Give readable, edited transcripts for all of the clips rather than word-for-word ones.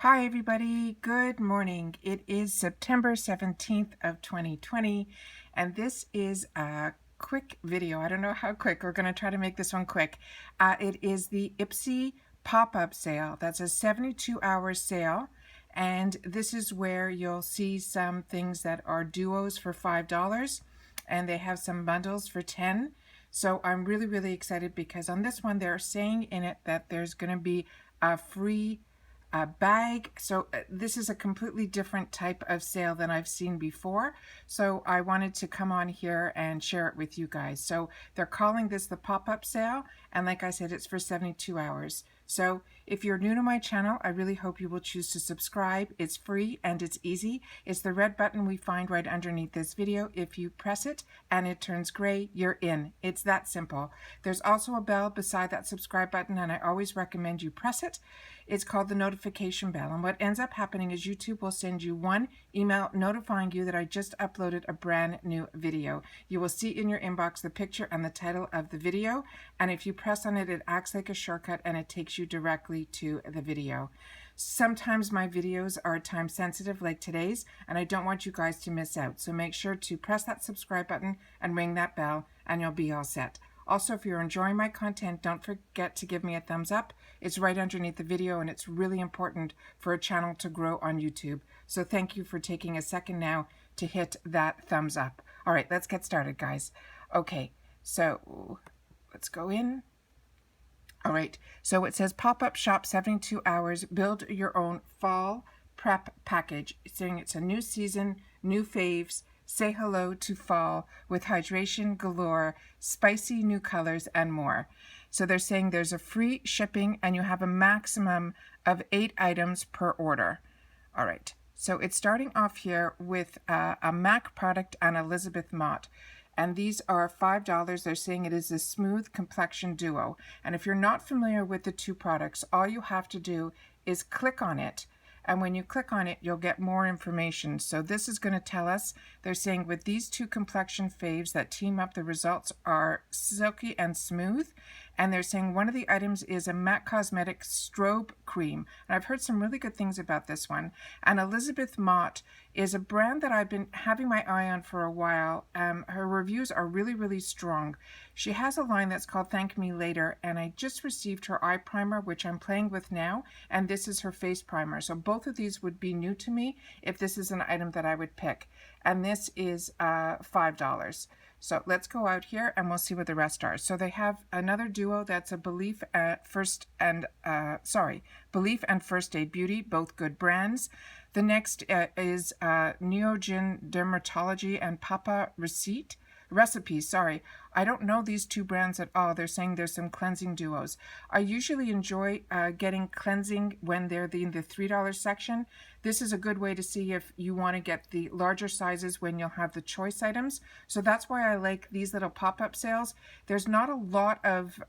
Hi everybody, good morning. It is September 17th of 2020 and this is a quick video. I don't know how quick, we're going to try to make this one quick. It is the IPSY pop-up sale. That's a 72-hour sale, and this is where you'll see some things that are duos for $5 and they have some bundles for $10. So I'm really excited because on this one they're saying in it that there's going to be a free bag. So this is a completely different type of sale than I've seen before. So I wanted to come on here and share it with you guys. So they're calling this the pop-up sale. And like I said, it's for 72 hours. So if you're new to my channel, I really hope you will choose to subscribe. It's free and it's easy. It's the red button we find right underneath this video. If you press it and it turns gray, you're in. It's that simple. There's also a bell beside that subscribe button, and I always recommend you press it. It's called the notification bell, and what ends up happening is YouTube will send you one email notifying you that I just uploaded a brand new video. You will see in your inbox the picture and the title of the video, and if you press on it, it acts like a shortcut and it takes you directly to the video. Sometimes my videos are time sensitive like today's, and I don't want you guys to miss out. So make sure to press that subscribe button and ring that bell and you'll be all set. Also, if you're enjoying my content, don't forget to give me a thumbs up. It's right underneath the video and it's really important for a channel to grow on YouTube. So thank you for taking a second now to hit that thumbs up. All right, let's get started, guys. Okay, so let's go in. All right, so it says pop-up shop 72 hours, build your own fall prep package. It's saying it's a new season, new faves, say hello to fall with hydration galore, spicy new colors, and more. So they're saying there's a free shipping and you have a maximum of 8 items per order. All right, so it's starting off here with a MAC product and Elizabeth Mott. And these are $5. They're saying it is a smooth complexion duo. And if you're not familiar with the two products, all you have to do is click on it. And when you click on it, you'll get more information. So this is going to tell us, they're saying with these two complexion faves that team up, the results are silky and smooth. And they're saying one of the items is a MAC Cosmetics strobe cream. And I've heard some really good things about this one. And Elizabeth Mott is a brand that I've been having my eye on for a while. Her reviews are really strong. She has a line that's called Thank Me Later, and I just received her eye primer, which I'm playing with now, and this is her face primer. So both of these would be new to me if this is an item that I would pick. And this is $5. So let's go out here and we'll see what the rest are. So they have another duo that's a Belief and First Aid Beauty, both good brands. The next is Neogen Dermatology and Papa Recipes. Sorry, I don't know these two brands at all. They're saying there's some cleansing duos. I usually enjoy getting cleansing when they're in the $3 section. This is a good way to see if you want to get the larger sizes when you'll have the choice items. So that's why I like these little pop-up sales. There's not a lot of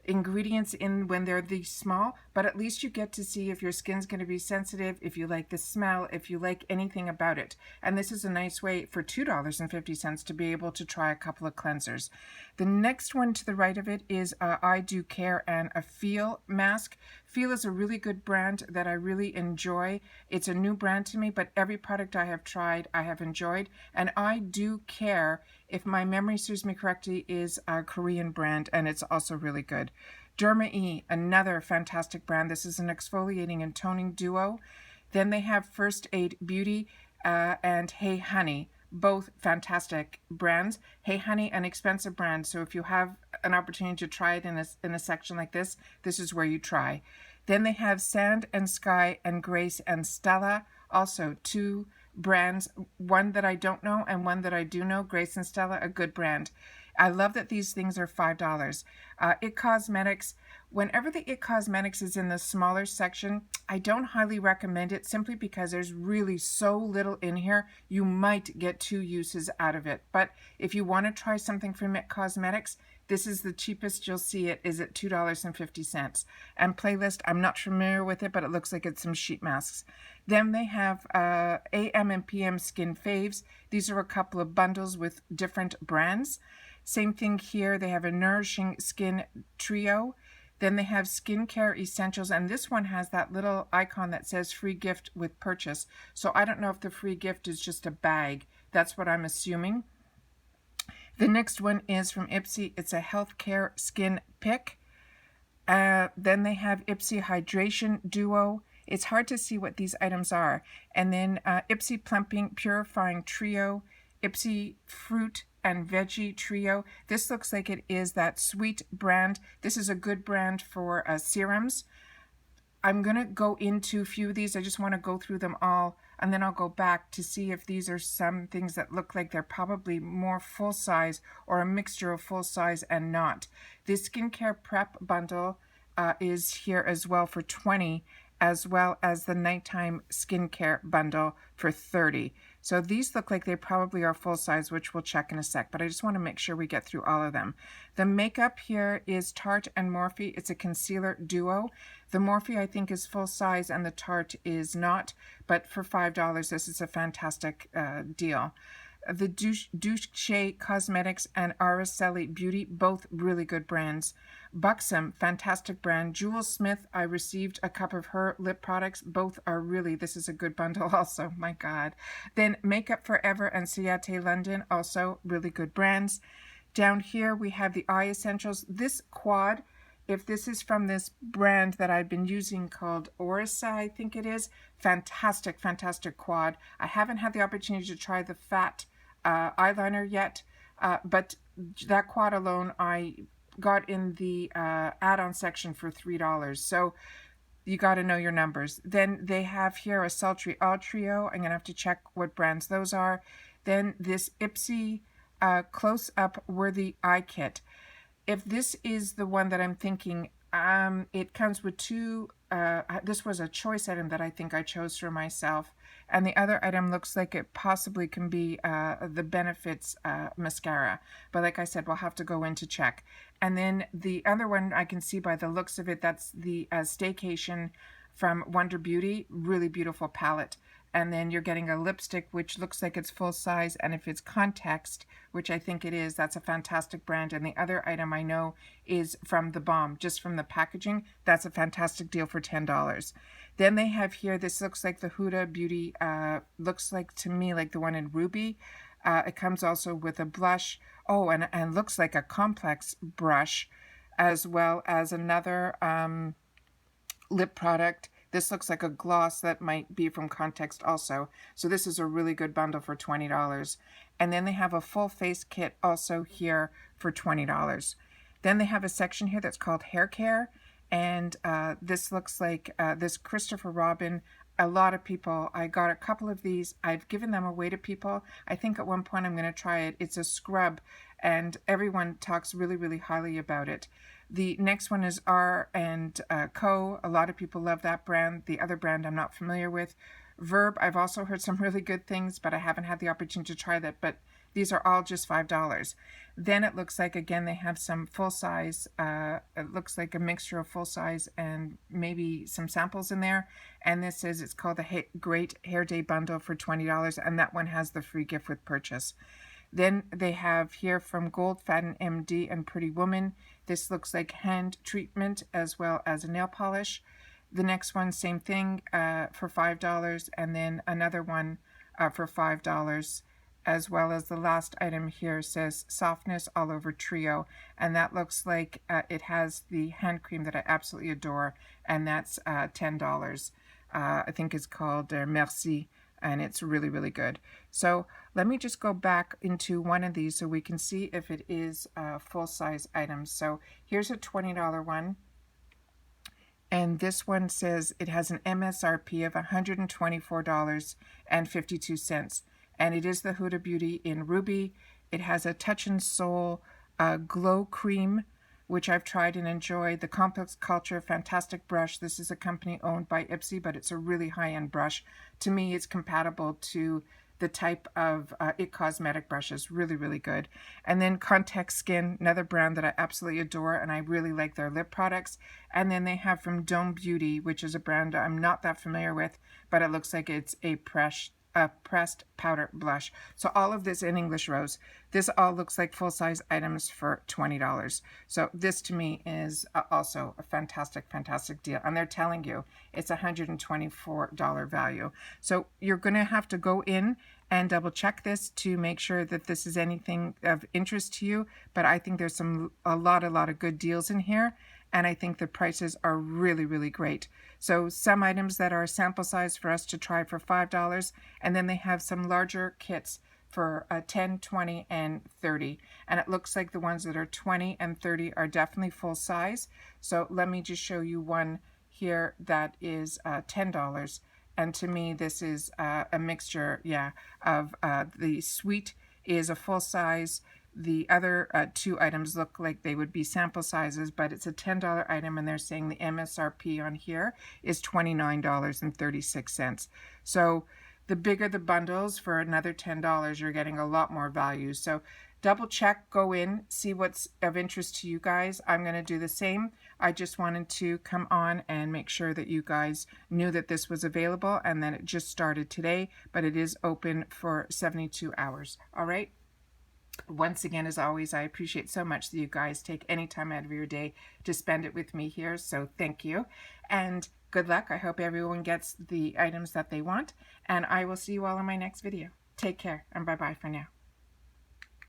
ingredients in when they're these small, but at least you get to see if your skin's going to be sensitive, if you like the smell, if you like anything about it. And this is a nice way for $2.50 to be able to try a couple of cleansers. The next one to the right of it is I Do Care and a Feel mask. Feel is a really good brand that I really enjoy. It's a new brand to me, but every product I have tried I have enjoyed. And I Do Care, if my memory serves me correctly, is a Korean brand, and it's also really good. Derma E, another fantastic brand. This is an exfoliating and toning duo. Then they have First Aid Beauty and Hey Honey, both fantastic brands. Hey Honey, an expensive brand, so if you have an opportunity to try it in a section like this, this is where you try. Then they have Sand and Sky and Grace and Stella, also two brands, one that I don't know and one that I do know. Grace and Stella, a good brand. I love that these things are $5. IT Cosmetics, whenever the IT Cosmetics is in the smaller section, I don't highly recommend it simply because there's really so little in here. You might get 2 uses out of it. But if you want to try something from IT Cosmetics, this is the cheapest you'll see it is at $2.50. And Playlist, I'm not familiar with it, but it looks like it's some sheet masks. Then they have AM and PM Skin Faves. These are a couple of bundles with different brands. Same thing here. They have a Nourishing Skin Trio. Then they have skincare essentials, and this one has that little icon that says free gift with purchase. So I don't know if the free gift is just a bag. That's what I'm assuming. The next one is from IPSY. It's a healthcare skin pick. Then they have IPSY Hydration Duo. It's hard to see what these items are. And then IPSY Plumping Purifying Trio, IPSY Fruit and Veggie Trio. This looks like it is that sweet brand. This is a good brand for serums. I'm going to go into a few of these. I just want to go through them all, and then I'll go back to see if these are some things that look like they're probably more full size or a mixture of full size and not. This skincare prep bundle is here as well for $20, as well as the nighttime skincare bundle for $30. So these look like they probably are full size, which we'll check in a sec, but I just want to make sure we get through all of them. The makeup here is Tarte and Morphe. It's a concealer duo. The Morphe, I think, is full size and the Tarte is not, but for $5, this is a fantastic deal. The Dupes Cosmetics and Araceli Beauty, both really good brands. Buxom, fantastic brand. Jewel Smith, I received a cup of her lip products. Both are really, this is a good bundle also, my God. Then Makeup Forever and Ciate London, also really good brands. Down here we have the eye essentials. This quad, if this is from this brand that I've been using called IPSY, I think it is, fantastic, fantastic quad. I haven't had the opportunity to try the fat eyeliner yet, but that quad alone I got in the add-on section for $3. So you got to know your numbers. Then they have here a Sultry All Trio. I'm going to have to check what brands those are. Then this IPSY Close-Up Worthy Eye Kit. If this is the one that I'm thinking, it comes with two, this was a choice item that I think I chose for myself. And the other item looks like it possibly can be the Benefits mascara. But like I said, we'll have to go in to check. And then the other one, I can see by the looks of it, that's the Staycation from Wonder Beauty. Really beautiful palette. And then you're getting a lipstick, which looks like it's full size. And if it's Context, which I think it is, that's a fantastic brand. And the other item I know is from The Balm, just from the packaging. That's a fantastic deal for $10. Then they have here, this looks like the Huda Beauty, looks like to me like the one in Ruby. It comes also with a blush. Oh, and looks like a complex brush, as well as another lip product. This looks like a gloss that might be from Context also. So this is a really good bundle for $20. And then they have a full face kit also here for $20. Then they have a section here that's called hair care. And this looks like this Christopher Robin. A lot of people, I got a couple of these. I've given them away to people. I think at one point I'm going to try it. It's a scrub and everyone talks really, really highly about it. The next one is R and Co. A lot of people love that brand. The other brand I'm not familiar with. Verb, I've also heard some really good things, but I haven't had the opportunity to try that. But these are all just $5. Then it looks like, again, they have some full size. It looks like a mixture of full size and maybe some samples in there. And this is, it's called the Great Hair Day Bundle for $20. And that one has the free gift with purchase. Then they have here from Gold Faden MD and Pretty Woman. This looks like hand treatment as well as a nail polish. The next one, same thing for $5. And then another one for $5. As well as the last item here says Softness All Over Trio. And that looks like it has the hand cream that I absolutely adore. And that's $10. I think it's called Merci. And it's really, really good. So let me just go back into one of these so we can see if it is full-size items. So here's a $20 one. And this one says it has an MSRP of $124.52. And it is the Huda Beauty in Ruby. It has a Touch and Soul Glow Cream, which I've tried and enjoyed. The Complex Culture Fantastic Brush. This is a company owned by IPSY, but it's a really high-end brush. To me, it's compatible to the type of IT Cosmetic brushes. Really, really good. And then Context Skin, another brand that I absolutely adore, and I really like their lip products. And then they have from Dome Beauty, which is a brand I'm not that familiar with, but it looks like it's a pressed powder blush. So all of this in English Rose. This all looks like full-size items for $20. So this to me is also a fantastic, fantastic deal. And they're telling you it's $124 value. So you're going to have to go in and double check this to make sure that this is anything of interest to you. But I think there's a lot of good deals in here. And I think the prices are really, really great. So some items that are sample size for us to try for $5, and then they have some larger kits for 10, 20, and 30. And it looks like the ones that are 20 and 30 are definitely full size. So let me just show you one here that is $10. And to me, this is a mixture, of the sweet is a full size. The other two items look like they would be sample sizes, but it's a $10 item, and they're saying the MSRP on here is $29.36. So the bigger the bundles, for another $10, you're getting a lot more value. So double check, go in, see what's of interest to you guys. I'm going to do the same. I just wanted to come on and make sure that you guys knew that this was available, and that it just started today, but it is open for 72 hours. All right. Once again, as always, I appreciate so much that you guys take any time out of your day to spend it with me here. So thank you, and good luck. I hope everyone gets the items that they want, and I will see you all in my next video. Take care, and bye-bye for now.